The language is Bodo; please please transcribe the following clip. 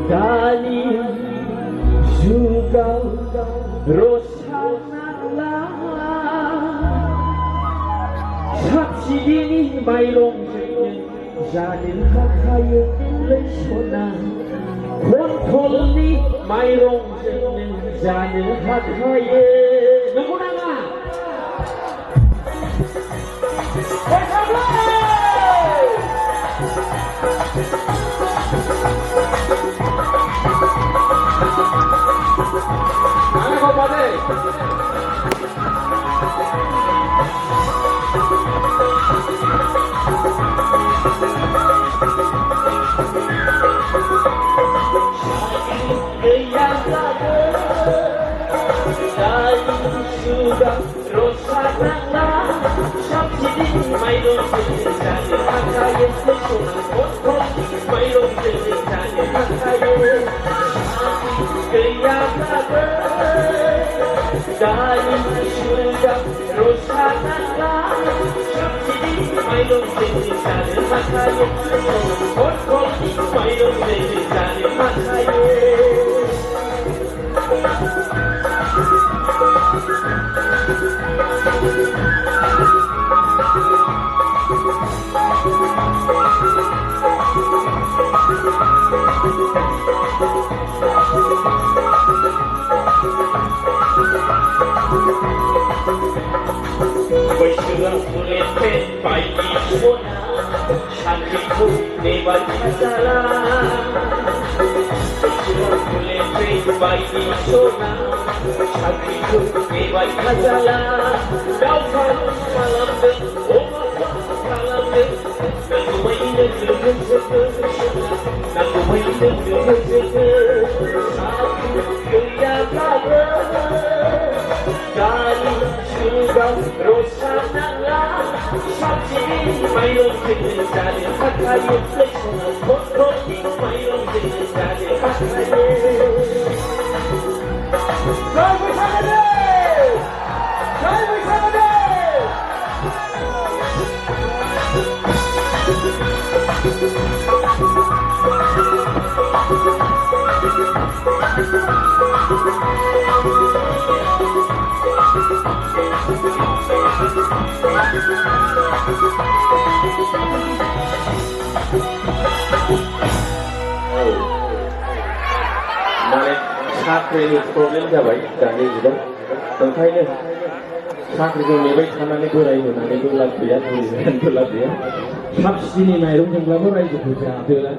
Dani, jugao, Rosa, nangla. Sabsidi Mairong, janw hakayw, Kontol ni Mairong, janw hakayw. Nangla nga! Bwisagu! Ano ko pare? Rosa nangla, sabsidi Mairong, janw hakayw, Kontol ni Mairong, janw hakayw. Dani, jugao, Rosa nangla, sabsidi Mairong, janw hakayw, Kontol ni Mairong, janw hakayw. Bwisagu lepet bayi sona, hakayw nebal kasala. Bwisagu lepet bayi sona, hakayw nebal kasala. Kau kalau malam dek, malam dek, naku mainan dengan sekersana, naku mainan dengan sekersana. Satu kaya Dani, jugao, Rosa nangla, sabsidi Mairong, janw hakayw, Kontol ni Mairong, janw hakayw. Jai Basumatary! Jai Basumatary! माने साख्रिनि प्रब्लेम जाबाय दानि जुगाव ओंखायनो साख्रिखौ नेबाय थानानै बोराय होनानैबो लाब गैया बुरिनानैबो लाब गैया साबसिडि माइरंजोंब्लाबो रायजोखौ जादोला